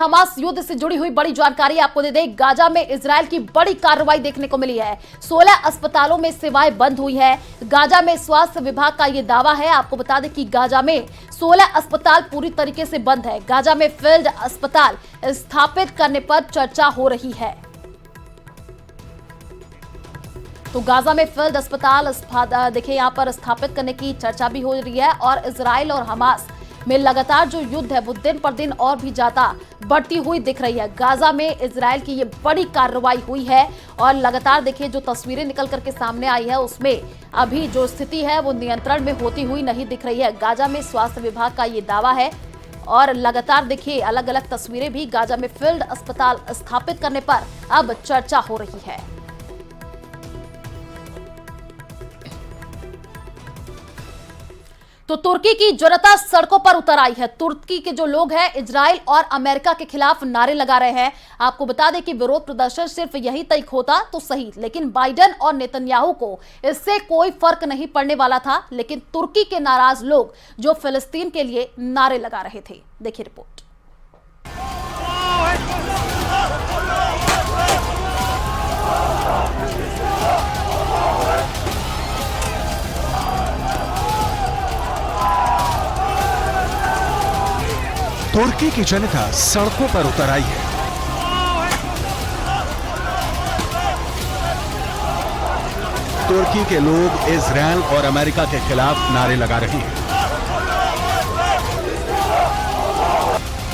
Hamas युद्ध से जुड़ी हुई बड़ी जानकारी आपको दे दें। गाजा में इजराइल की बड़ी कार्रवाई देखने को मिली है। 16 अस्पतालों में सेवाएं बंद हुई है। गाजा में स्वास्थ्य विभाग का यह दावा है। आपको बता दें कि गाजा में 16 अस्पताल पूरी तरीके से बंद है। गाजा में फील्ड अस्पताल स्थापित करने पर चर्चा हो रही है। तो गाजा में फील्ड अस्पताल देखिए यहां पर स्थापित करने की चर्चा भी हो रही है। और इजराइल और हमास में लगातार जो युद्ध है वो दिन पर दिन और भी ज्यादा बढ़ती हुई दिख रही है। गाजा में इजराइल की ये बड़ी कार्रवाई हुई है और लगातार देखिए जो तस्वीरें निकल करके सामने आई है उसमें अभी जो स्थिति है वो नियंत्रण में होती हुई नहीं दिख रही है। गाजा में स्वास्थ्य विभाग का ये दावा है और लगातार देखिए अलग अलग तस्वीरें भी गाजा में फील्ड अस्पताल स्थापित करने पर अब चर्चा हो रही है। तो तुर्की की जनता सड़कों पर उतर आई है। तुर्की के जो लोग हैं इजराइल और अमेरिका के खिलाफ नारे लगा रहे हैं। आपको बता दें कि विरोध प्रदर्शन सिर्फ यही तक होता तो सही, लेकिन बाइडेन और नेतन्याहू को इससे कोई फर्क नहीं पड़ने वाला था। लेकिन तुर्की के नाराज लोग जो फिलिस्तीन के लिए नारे लगा रहे थे, देखिए रिपोर्ट। तुर्की की जनता सड़कों पर उतर आई है। तुर्की के लोग इजराइल और अमेरिका के खिलाफ नारे लगा रहे हैं।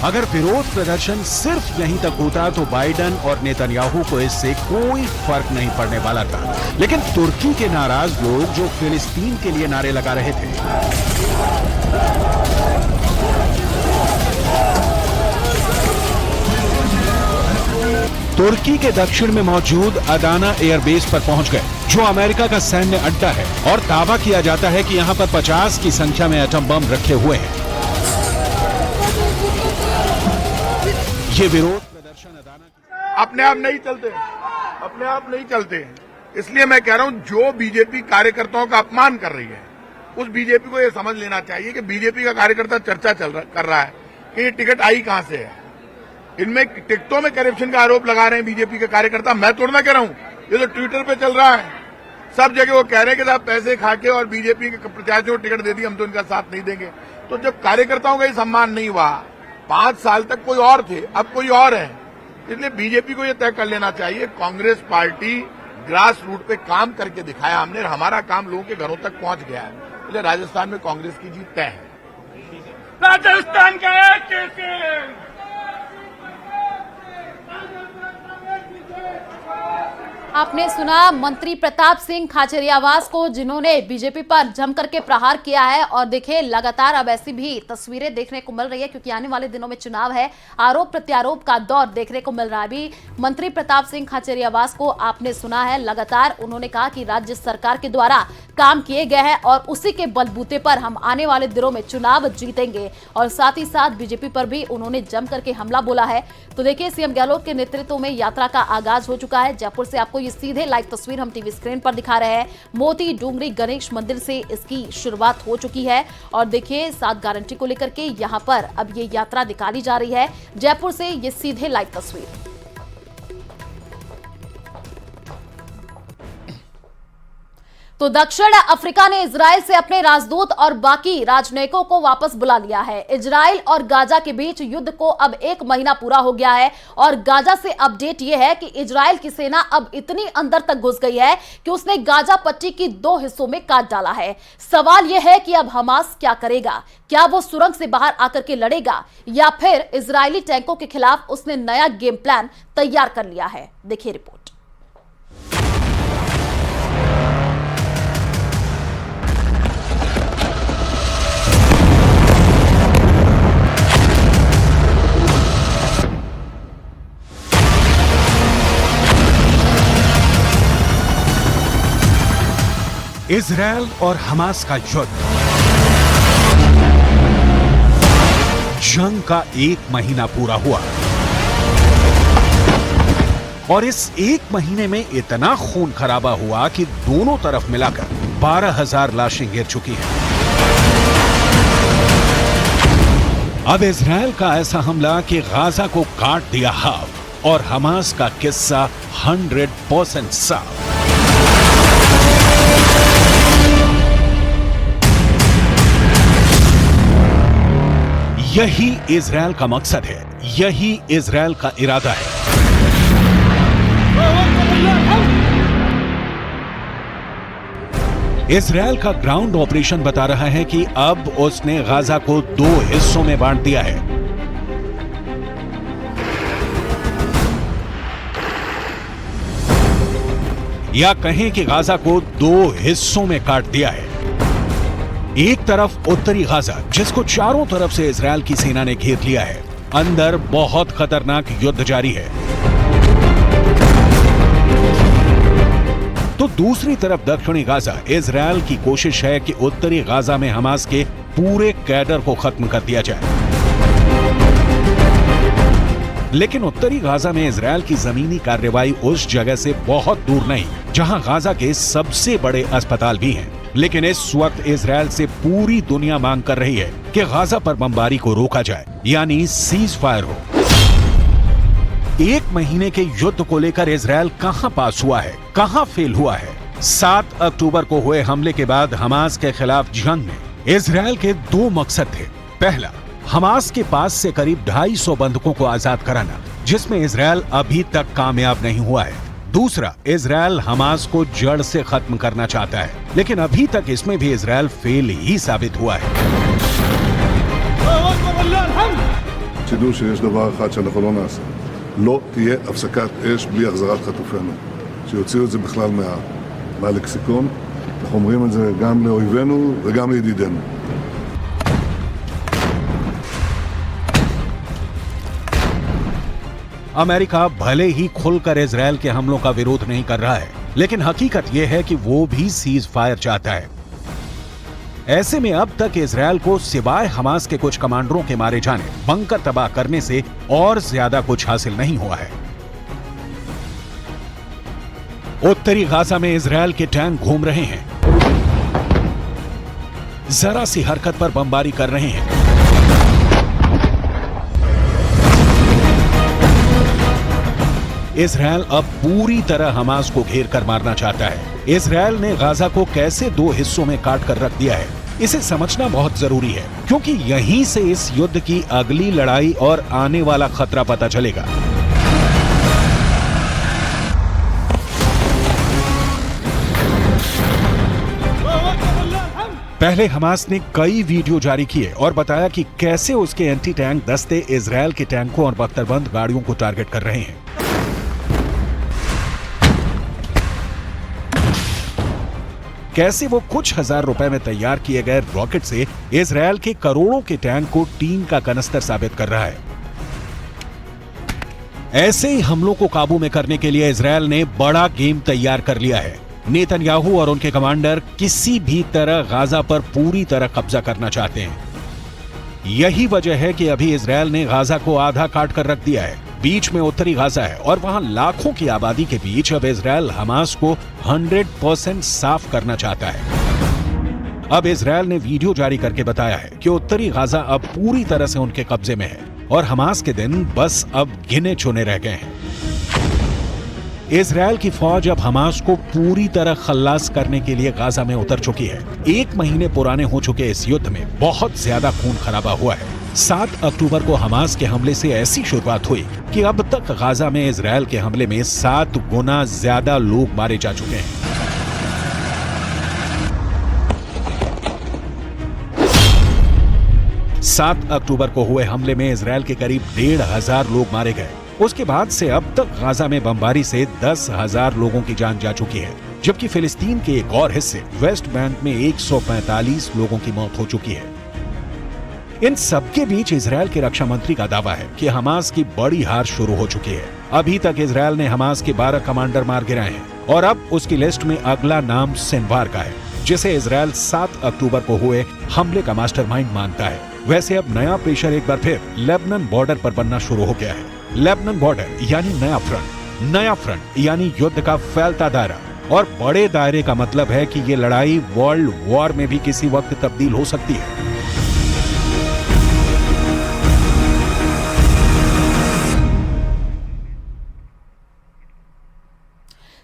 अगर विरोध प्रदर्शन सिर्फ यहीं तक होता तो बाइडेन और नेतन्याहू को इससे कोई फर्क नहीं पड़ने वाला था। लेकिन तुर्की के नाराज लोग जो फिलिस्तीन के लिए नारे लगा रहे थे, तुर्की के दक्षिण में मौजूद अदाना एयरबेस पर पहुंच गए, जो अमेरिका का सैन्य अड्डा है और दावा किया जाता है कि यहां पर 50 की संख्या में एटम बम रखे हुए हैं। ये विरोध प्रदर्शन अदाना अपने आप नहीं चलते, इसलिए मैं कह रहा हूं जो बीजेपी कार्यकर्ताओं का अपमान कर रही है उस बीजेपी को ये समझ लेना चाहिए कि बीजेपी का कार्यकर्ता चर्चा कर रहा है कि ये टिकट आई कहां से है। इनमें टिकटों में करप्शन का आरोप लगा रहे हैं बीजेपी के कार्यकर्ता। मैं थोड़ा ना कह रहा हूं, ये तो ट्विटर पे चल रहा है। सब जगह वो कह रहे हैं कि साहब पैसे खा के और बीजेपी के प्रत्याशियों को टिकट दे दी, हम तो इनका साथ नहीं देंगे। तो जब कार्यकर्ताओं का ही सम्मान नहीं हुआ, 5 साल तक कोई और थे, अब कोई और है, इसलिए बीजेपी को यह तय कर लेना चाहिए। कांग्रेस पार्टी ग्रास रूट पे काम करके दिखाया हमने, हमारा काम लोगों के घरों तक पहुंच गया है। इसलिए राजस्थान में कांग्रेस की जीत तय है। राजस्थान का आपने सुना मंत्री प्रताप सिंह खाचरियावास को, जिन्होंने बीजेपी पर जमकर के प्रहार किया है। और देखिए लगातार अब ऐसी भी तस्वीरें देखने को मिल रही है क्योंकि आने वाले दिनों में चुनाव है, आरोप प्रत्यारोप का दौर देखने को मिल रहा है। अभी मंत्री प्रताप सिंह खाचरियावास को आपने सुना है, लगातार उन्होंने कहा कि राज्य सरकार के द्वारा काम किए गए हैं और उसी के बलबूते पर हम आने वाले दिनों में चुनाव जीतेंगे। और साथ ही साथ बीजेपी पर भी उन्होंने जम करके हमला बोला है। तो देखिए सीएम गहलोत के नेतृत्व में यात्रा का आगाज हो चुका है। जयपुर से आपको ये सीधे लाइव तस्वीर हम टीवी स्क्रीन पर दिखा रहे हैं। मोती डूंगरी गणेश मंदिर से इसकी शुरुआत हो चुकी है और देखिए 7 गारंटी को लेकर के यहां पर अब ये यात्रा निकाली जा रही है। जयपुर से ये सीधे लाइव तस्वीर। तो दक्षिण अफ्रीका ने इजराइल से अपने राजदूत और बाकी राजनयिकों को वापस बुला लिया है। इजराइल और गाजा के बीच युद्ध को अब 1 महीना पूरा हो गया है और गाजा से अपडेट यह है कि इजराइल की सेना अब इतनी अंदर तक घुस गई है कि उसने गाजा पट्टी की 2 हिस्सों में काट डाला है। सवाल यह है कि अब हमास क्या करेगा? क्या वो सुरंग से बाहर आकर के लड़ेगा या फिर इजरायली टैंकों के खिलाफ उसने नया गेम प्लान तैयार कर लिया है? देखिए रिपोर्ट। इजराइल और हमास का युद्ध, जंग का 1 महीना पूरा हुआ और इस 1 महीने में इतना खून खराबा हुआ कि दोनों तरफ मिलाकर 12,000 लाशें गिर चुकी हैं। अब इजराइल का ऐसा हमला कि गाजा को काट दिया हाफ और हमास का किस्सा 100% साफ। यही इजराइल का मकसद है, यही इजराइल का इरादा है। इजराइल का ग्राउंड ऑपरेशन बता रहा है कि अब उसने गाजा को 2 हिस्सों में बांट दिया है। या कहें कि गाजा को 2 हिस्सों में काट दिया है। एक तरफ उत्तरी गाजा, जिसको चारों तरफ से इजराइल की सेना ने घेर लिया है, अंदर बहुत खतरनाक युद्ध जारी है। तो दूसरी तरफ दक्षिणी गाजा, इजराइल की कोशिश है कि उत्तरी गाजा में हमास के पूरे कैडर को खत्म कर दिया जाए। लेकिन उत्तरी गाजा में इजराइल की जमीनी कार्रवाई उस जगह से बहुत दूर नहीं जहां गाजा के सबसे बड़े अस्पताल भी हैं। लेकिन इस वक्त इजराइल से पूरी दुनिया मांग कर रही है कि गाजा पर बमबारी को रोका जाए, यानी सीज फायर हो। 1 महीने के युद्ध को लेकर इजराइल कहां पास हुआ है, कहां फेल हुआ है? 7 अक्टूबर को हुए हमले के बाद हमास के खिलाफ जंग में इजराइल के 2 मकसद थे। पहला, हमास के पास से करीब 250 बंधकों को आजाद कराना, जिसमें इजराइल अभी तक कामयाब नहीं हुआ है। दूसरा, इजराइल हमास को जड़ से खत्म करना चाहता है, लेकिन अभी तक इसमें भी इजराइल फेल ही साबित हुआ है। תדעו שיש דבר אחד שאנחנו לא נעשה. לא תהיה הפסקת אש בלי החזרת חטופינו. שיוציאו את זה בכלל מהלקסיקון. אנחנו אומרים את זה גם לאויבינו וגם לידידינו. अमेरिका भले ही खुलकर इजराइल के हमलों का विरोध नहीं कर रहा है, लेकिन हकीकत यह है कि वो भी सीज फायर चाहता है। ऐसे में अब तक इजराइल को सिवाय हमास के कुछ कमांडरों के मारे जाने, बंकर तबाह करने से और ज्यादा कुछ हासिल नहीं हुआ है। उत्तरी गाजा में इजराइल के टैंक घूम रहे हैं, जरा सी हरकत पर बमबारी कर रहे हैं। इजराइल अब पूरी तरह हमास को घेर कर मारना चाहता है। इजराइल ने गाजा को कैसे 2 हिस्सों में काट कर रख दिया है, इसे समझना बहुत जरूरी है, क्योंकि यहीं से इस युद्ध की अगली लड़ाई और आने वाला खतरा पता चलेगा। पहले हमास ने कई वीडियो जारी किए और बताया कि कैसे उसके एंटी टैंक दस्ते इजराइल के टैंकों और बख्तरबंद गाड़ियों को टारगेट कर रहे हैं। कैसे वो कुछ हजार रुपए में तैयार किए गए रॉकेट से इजराइल के करोड़ों के टैंक को टीम का कनस्तर साबित कर रहा है। ऐसे ही हमलों को काबू में करने के लिए इजराइल ने बड़ा गेम तैयार कर लिया है। नेतन्याहू और उनके कमांडर किसी भी तरह गाजा पर पूरी तरह कब्जा करना चाहते हैं। यही वजह है कि अभी इजराइल ने गाजा को आधा काट कर रख दिया है। बीच में उत्तरी गाजा है और वहां लाखों की आबादी के बीच अब इजराइल हमास को 100% साफ करना चाहता है। अब इजराइल ने वीडियो जारी करके बताया है कि उत्तरी गाजा अब पूरी तरह से उनके कब्जे में है और हमास के दिन बस अब गिने चुने रह गए हैं। इजराइल की फौज अब हमास को पूरी तरह खल्लास करने के लिए गाजा में उतर चुकी है। 1 महीने पुराने हो चुके इस युद्ध में बहुत ज्यादा खून खराबा हुआ है। 7 अक्टूबर को हमास के हमले से ऐसी शुरुआत हुई कि अब तक गाजा में इजराइल के हमले में 7 गुना ज्यादा लोग मारे जा चुके हैं। सात अक्टूबर को हुए हमले में इजराइल के करीब 1,500 लोग मारे गए। उसके बाद से अब तक गाजा में बमबारी से 10,000 लोगों की जान जा चुकी है, जबकि फिलिस्तीन के एक और हिस्से वेस्ट बैंक में 145 लोगों की मौत हो चुकी है। इन सबके बीच इजराइल के रक्षा मंत्री का दावा है कि हमास की बड़ी हार शुरू हो चुकी है। अभी तक इजराइल ने हमास के 12 कमांडर मार गिराए हैं और अब उसकी लिस्ट में अगला नाम सिनवार का है, जिसे इजराइल 7 अक्टूबर को हुए हमले का मास्टरमाइंड मानता है। वैसे अब नया प्रेशर एक बार फिर लेबनान बॉर्डर पर बनना शुरू हो गया है। लेबनान बॉर्डर यानी नया फ्रंट यानी युद्ध का फैलता दायरा, और बड़े दायरे का मतलब है कि ये लड़ाई वर्ल्ड वॉर में भी किसी वक्त तब्दील हो सकती है।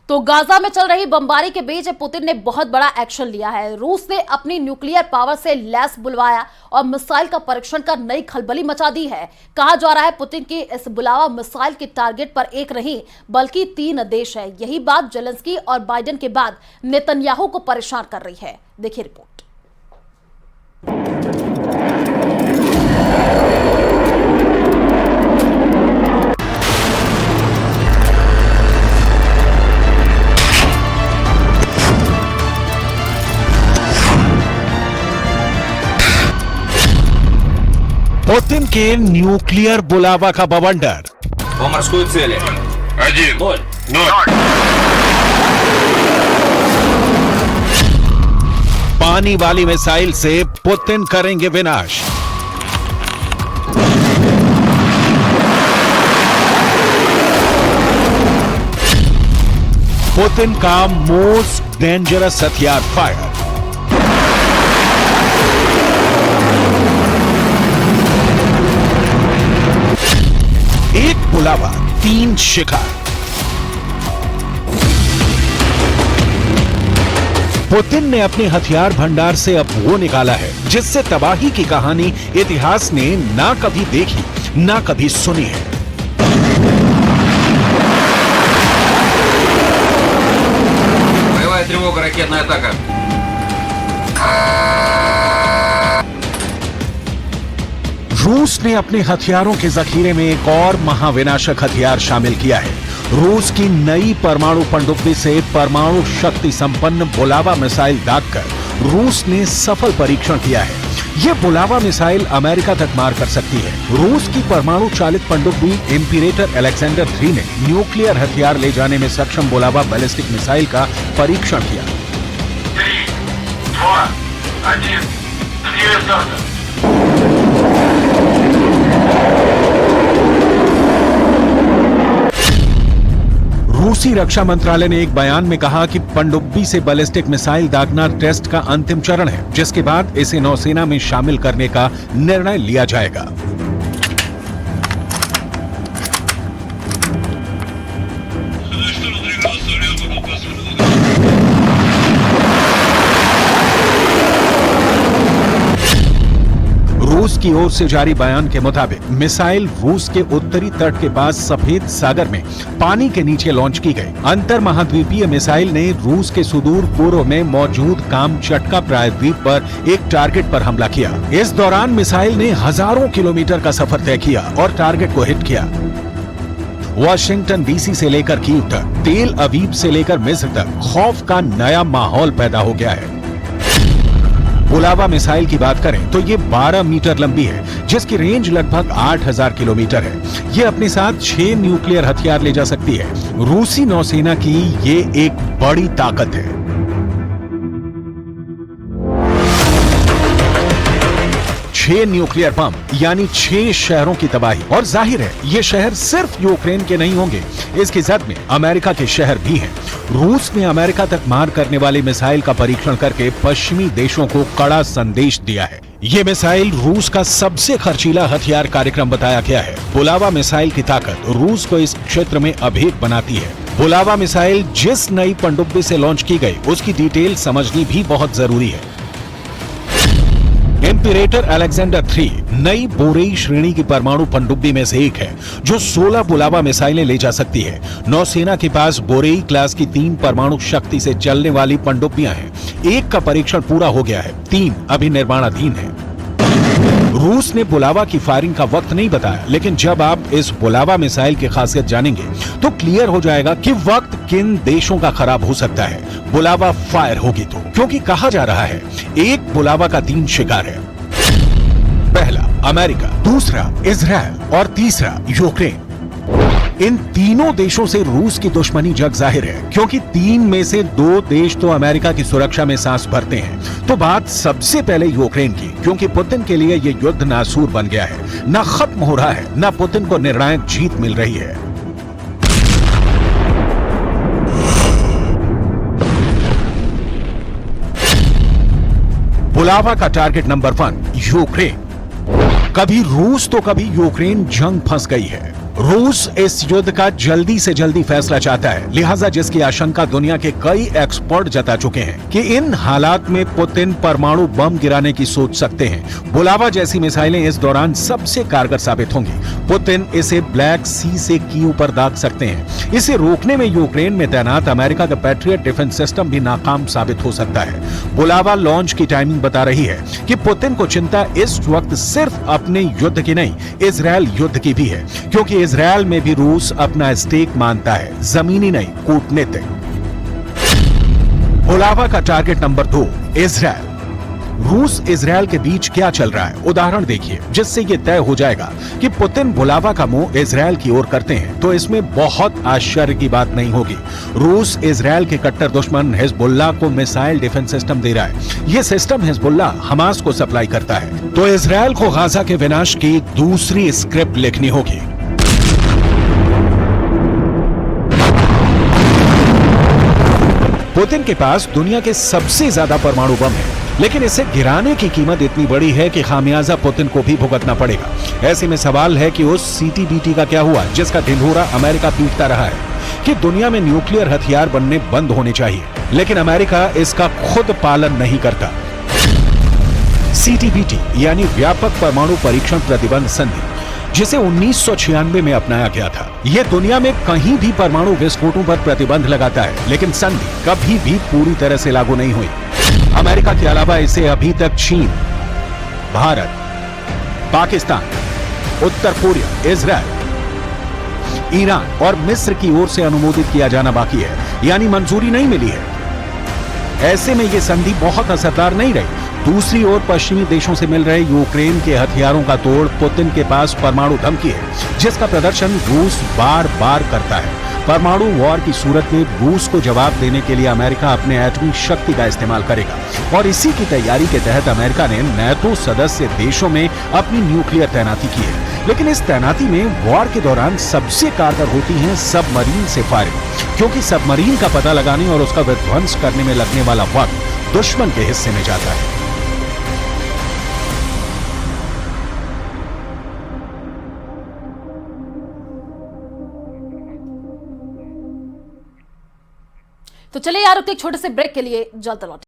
तो गाजा में चल रही बमबारी के बीच पुतिन ने बहुत बड़ा एक्शन लिया है। रूस ने अपनी न्यूक्लियर पावर से लैस बुलवाया और मिसाइल का परीक्षण कर नई खलबली मचा दी है। कहा जा रहा है पुतिन की इस बुलावा मिसाइल के टारगेट पर एक नहीं बल्कि 3 देश है। यही बात जेलेंस्की और बाइडेन के बाद नेतन्याहू को परेशान कर रही है। देखिए रिपोर्ट। पुतिन के न्यूक्लियर बुलावा का बवंडर। По морской цели. 1, 0. 0. पानी वाली मिसाइल से पुतिन करेंगे विनाश। पुतिन का मोस्ट डेंजरस हथियार फायर। एक बुलावा 3 शिकार। पुतिन ने अपने हथियार भंडार से अब वो निकाला है जिससे तबाही की कहानी इतिहास ने ना कभी देखी ना कभी सुनी है। Боевая тревога, ракетная атака. रूस ने अपने हथियारों के जखीरे में एक और महाविनाशक हथियार शामिल किया है। रूस की नई परमाणु पनडुब्बी से परमाणु शक्ति संपन्न बुलावा मिसाइल दागकर रूस ने सफल परीक्षण किया है। ये बुलावा मिसाइल अमेरिका तक मार कर सकती है। रूस की परमाणु चालित पनडुब्बी इंपीरेटर अलेक्जेंडर 3 ने न्यूक्लियर हथियार ले जाने में सक्षम बुलावा बैलिस्टिक मिसाइल का परीक्षण किया। 3, 2, 1. Две старта. रूसी रक्षा मंत्रालय ने एक बयान में कहा कि पनडुब्बी से बैलिस्टिक मिसाइल दागना टेस्ट का अंतिम चरण है, जिसके बाद इसे नौसेना में शामिल करने का निर्णय लिया जाएगा। रूस की ओर से जारी बयान के मुताबिक मिसाइल रूस के उत्तरी तट के पास सफेद सागर में पानी के नीचे लॉन्च की गई। अंतर महाद्वीपीय मिसाइल ने रूस के सुदूर पूर्व में मौजूद कामचटका प्रायद्वीप पर एक टारगेट पर हमला किया। इस दौरान मिसाइल ने हजारों किलोमीटर का सफर तय किया और टारगेट को हिट किया। वाशिंगटन डीसी से लेकर कीव तक, तेल अवीव से लेकर मिस्र तक खौफ का नया माहौल पैदा हो गया है। बुलावा मिसाइल की बात करें तो ये 12 मीटर लंबी है, जिसकी रेंज लगभग 8000 किलोमीटर है। ये अपने साथ 6 न्यूक्लियर हथियार ले जा सकती है। रूसी नौसेना की ये एक बड़ी ताकत है। 6 न्यूक्लियर बम यानी 6 शहरों की तबाही। और जाहिर है ये शहर सिर्फ यूक्रेन के नहीं होंगे, इसकी जद में अमेरिका के शहर भी हैं। रूस ने अमेरिका तक मार करने वाली मिसाइल का परीक्षण करके पश्चिमी देशों को कड़ा संदेश दिया है। ये मिसाइल रूस का सबसे खर्चीला हथियार कार्यक्रम बताया गया है। बुलावा मिसाइल की ताकत रूस को इस क्षेत्र में अभेद बनाती है। बुलावा मिसाइल जिस नई पनडुब्बी से लॉन्च की गई उसकी डिटेल समझनी भी बहुत जरूरी है। इंपीरेटर अलेक्जेंडर 3 नई बोरेई श्रेणी की परमाणु पनडुब्बी में से एक है, जो 16 बुलावा मिसाइलें ले जा सकती है। नौसेना के पास बोरेई क्लास की 3 परमाणु शक्ति से चलने वाली पनडुब्बियां हैं। एक का परीक्षण पूरा हो गया है, 3 अभी निर्माणाधीन है। रूस ने बुलावा की फायरिंग का वक्त नहीं बताया, लेकिन जब आप इस बुलावा मिसाइल की खासियत जानेंगे तो क्लियर हो जाएगा कि वक्त किन देशों का खराब हो सकता है बुलावा फायर होगी तो। क्योंकि कहा जा रहा है एक बुलावा का 3 शिकार है। पहला अमेरिका, दूसरा इजराइल और तीसरा यूक्रेन। इन तीनों देशों से रूस की दुश्मनी जग जाहिर है, क्योंकि 3 में से 2 देश तो अमेरिका की सुरक्षा में सांस भरते हैं। तो बात सबसे पहले यूक्रेन की, क्योंकि पुतिन के लिए यह युद्ध नासूर बन गया है। ना खत्म हो रहा है, ना पुतिन को निर्णायक जीत मिल रही है। बुलावा का टारगेट नंबर 1 यूक्रेन। कभी रूस तो कभी यूक्रेन जंग फंस गई है। रूस इस युद्ध का जल्दी से जल्दी फैसला चाहता है, लिहाजा जिसकी आशंका दुनिया के कई एक्सपर्ट जता चुके हैं कि इन हालात में पुतिन परमाणु बम गिराने की सोच सकते हैं। बुलावा जैसी मिसाइलें इस दौरान सबसे कारगर साबित होंगी। पुतिन इसे ब्लैक सी से कीव पर दाग सकते हैं। इसे रोकने में यूक्रेन में तैनात अमेरिका का पैट्रियट डिफेंस सिस्टम भी नाकाम साबित हो सकता है। बुलावा लॉन्च की टाइमिंग बता रही है कि पुतिन को चिंता इस वक्त सिर्फ अपने युद्ध की नहीं, इजरायल युद्ध की भी है, क्योंकि इजरायल में भी रूस अपना स्टेक मानता है, जमीनी नहीं कूटनीतिक। बुलावा का टारगेट नंबर 2, इजरायल। रूस इजरायल के बीच क्या चल रहा है, उदाहरण देखिए, जिससे यह तय हो जाएगा कि पुतिन बुलावा का मुंह इजरायल की ओर करते हैं तो इसमें बहुत आश्चर्य की बात नहीं होगी। रूस इजरायल के कट्टर दुश्मन हिजबुल्लाह को मिसाइल डिफेंस सिस्टम दे रहा है। यह सिस्टम हिजबुल्लाह हमास को सप्लाई करता है, तो इजरायल को गाजा के विनाश की दूसरी स्क्रिप्ट लिखनी होगी। पुतिन के पास दुनिया के सबसे ज्यादा परमाणु बम है, लेकिन इसे गिराने की कीमत इतनी बड़ी है कि खामियाजा पुतिन को भी भुगतना पड़ेगा। ऐसे में सवाल है कि उस सीटीबीटी का क्या हुआ जिसका ढिंढोरा अमेरिका पीटता रहा है कि दुनिया में न्यूक्लियर हथियार बनने बंद होने चाहिए, लेकिन अमेरिका इसका खुद पालन नहीं करता। सीटीबीटी यानी व्यापक परमाणु परीक्षण प्रतिबंध संधि, जिसे 1996 में अपनाया गया था, यह दुनिया में कहीं भी परमाणु विस्फोटों पर प्रतिबंध लगाता है, लेकिन संधि कभी भी पूरी तरह से लागू नहीं हुई। अमेरिका के अलावा इसे अभी तक चीन, भारत, पाकिस्तान, उत्तर कोरिया, इजरायल, ईरान और मिस्र की ओर से अनुमोदित किया जाना बाकी है, यानी मंजूरी नहीं मिली है। ऐसे में यह संधि बहुत असरदार नहीं रही। दूसरी ओर पश्चिमी देशों से मिल रहे यूक्रेन के हथियारों का तोड़ पुतिन के पास परमाणु धमकी है, जिसका प्रदर्शन रूस बार बार करता है। परमाणु वॉर की सूरत में रूस को जवाब देने के लिए अमेरिका अपने एटमी शक्ति का इस्तेमाल करेगा, और इसी की तैयारी के तहत अमेरिका ने नाटो सदस्य देशों में अपनी न्यूक्लियर तैनाती की है। लेकिन इस तैनाती में वॉर के दौरान सबसे कारगर होती हैं सबमरीन से फायरिंग, क्योंकि सबमरीन का पता लगाने और उसका विध्वंस करने में लगने वाला वक्त दुश्मन के हिस्से में जाता है। तो चलिए यार, एक छोटे से ब्रेक के लिए जल्द लौटें।